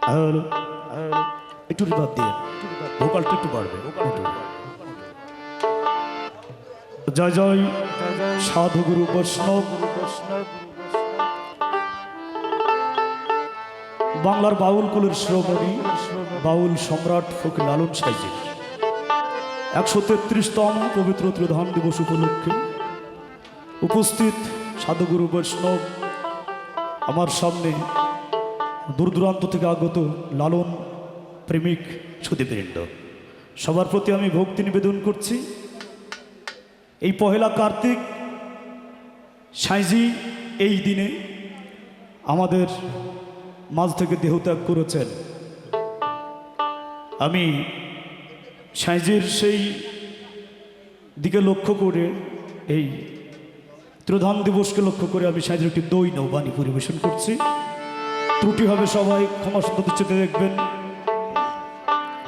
Hello, একটু রিভাব দিয়ে ভোকালটা একটু বাড়বে। জয় জয় সাধু গুরু বৈষ্ণব, বাংলার বাউল কুলের শিরোমণি বাউল সম্রাট ফকির লালন সাইজি 133তম পবিত্র ত্রিধাম দিবস উপলক্ষে উপস্থিত সাধুগুরু বৈষ্ণব, আমার সামনে দূর দূরান্ত থেকে আগত লালন প্রেমিক সুধীবৃন্দ, সবার প্রতি আমি ভক্তি নিবেদন করছি। এই পহেলা কার্তিক সাইজি এই দিনে আমাদের মাঝ থেকে দেহত্যাগ করেছেন। আমি সাইজির সেই দিকে লক্ষ্য করে, এই ত্রিধাম দিবসকে লক্ষ্য করে আমি সাইজির একটি দই নৌবাণী পরিবেশন করছি। ত্রুটি হবে সবাই ক্ষমা সুন্দর দৃষ্টিতে দেখবেন,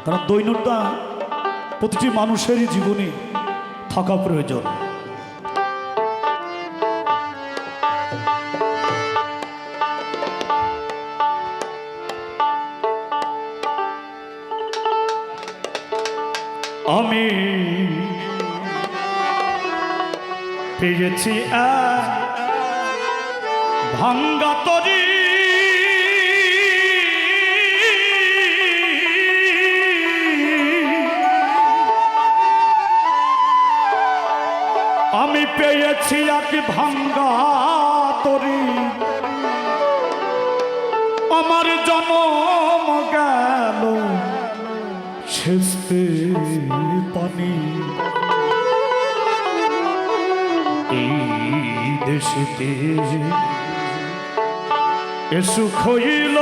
কারণ দৈনটা প্রতিটি মানুষেরই জীবনে থাকা প্রয়োজন। আমি পেয়েছি ভাঙ্গা তরি, আমি পেয়েছি এক ভাঙ্গা তরি, আমার জনম গেল সেচতে পানি, এই দেশেতে এ সুখ হইল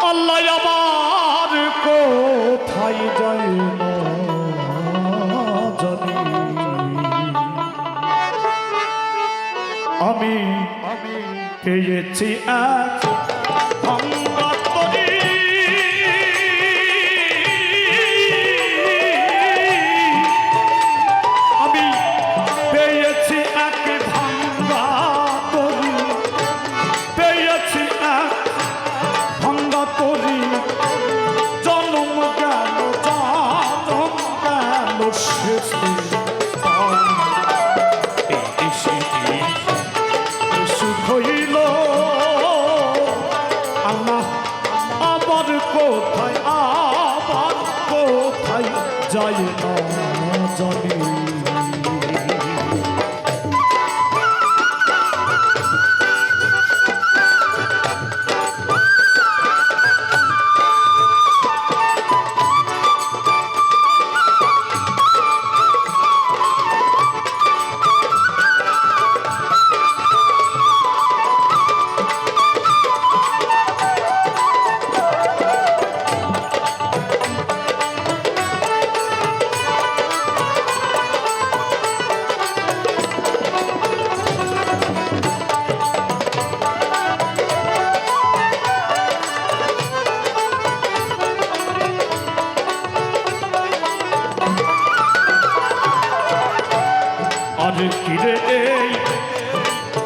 আল্লাহ আবার কোথায় যায় না জানি। আমি পেয়েছি এক ভাঙ্গা তরি, আমি পেয়েছি এক ভাঙ্গা তরি, পেয়েছি এক ভাঙ্গা তরি, জনম গেল জনম গেল শেষে সুখ হইল আল্লাহ আবার কোথায় যায় না জানি। কিরে এই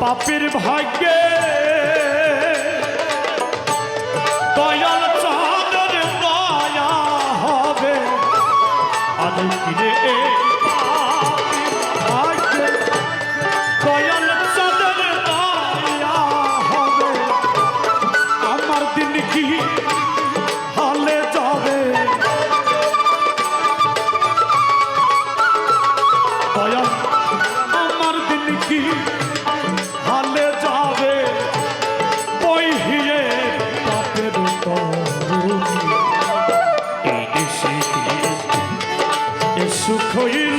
পাপের ভাগ্যে দয়াল চাঁদের দয়া হবে, আর কিরে এই ভাগ্যে দয়াল চাঁদের দয়া হবে, আমার দিন কি হালে যাবে দয়াল, আমার দিন কি হালে যাবে, বহিয়ে পাপের তরুণী এই দেশে সুখ হইল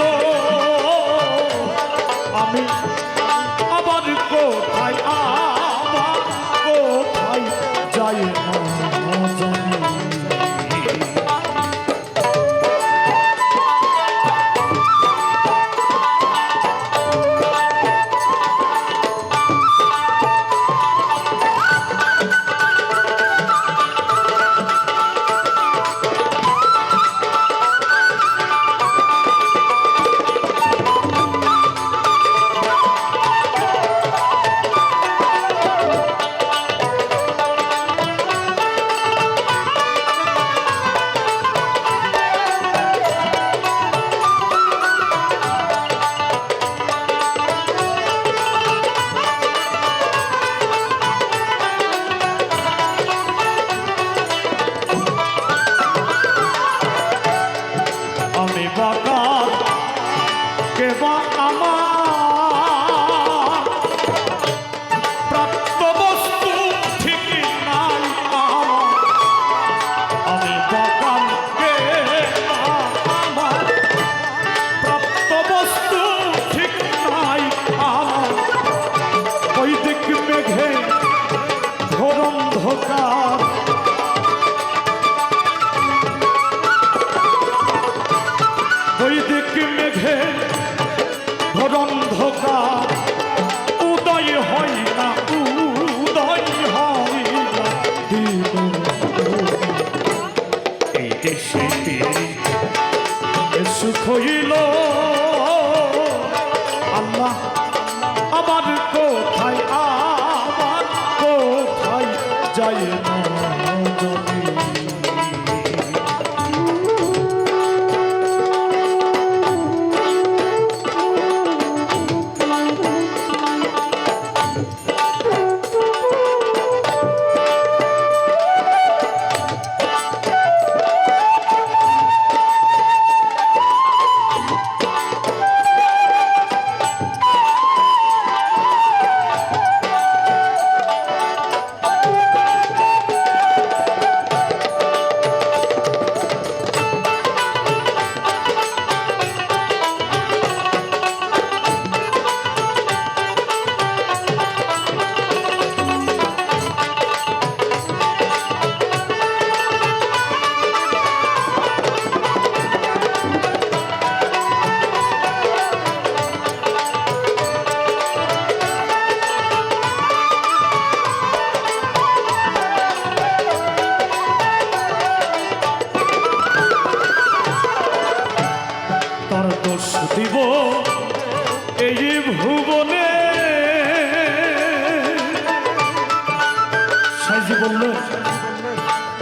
বললেন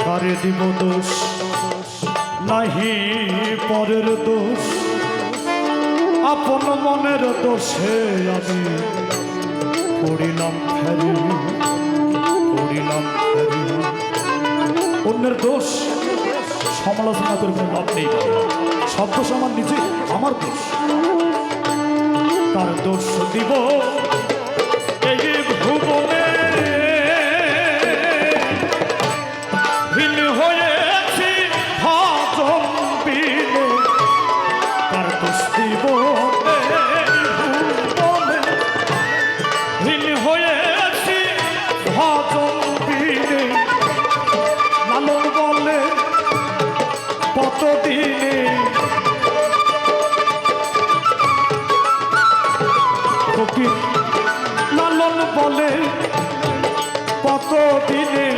কারে দিব দোষ, নাহি পরের দোষ, আপন মনের দোষে আমি পড়িলাম ফেরি, পড়িলাম ফেরি। অন্যের দোষ সমালোচনা করে কোনো লাভ নেই, সব দোষ আমার নিজে, আমার দোষ। তার দোষ দিব এই ভুবনে, হীন হয়েছি ভজন বিনে। তার দোষ দিব এই ভুবনে, হীন হয়েছি ভজন বিনে। লালন বলে কতদিনে ফকির, লালন বলে কতদিনে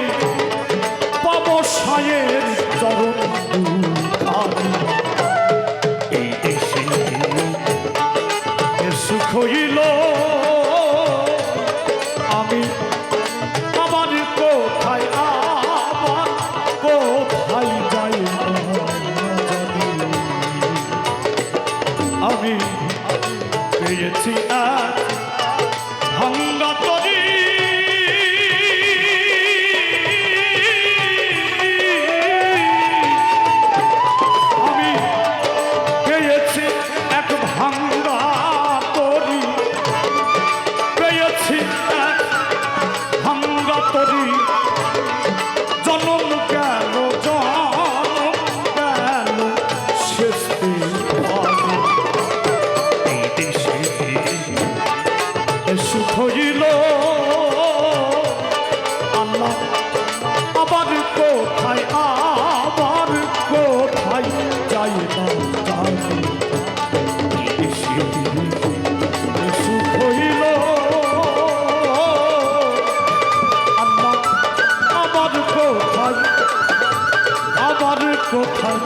পাব সায়ের চরণ দুখানি। এই দেশে সুখ হইল আমি আমার কোথায়, আমার কোথায় যাই আমি পেয়েছি এক ভাঙ্গা তরি। আমি পেয়েছি এক ভাঙ্গা তরি, পেয়েছি এক ভাঙ্গা তরি। জনম গেল জনম গেল শেষ সুখ হইল আল্লাহ আবার কোথায়, আবার কোথায় যাই না জানি। সুখ হইল আল্লাহ আবার কোথায়, আবার কোথায়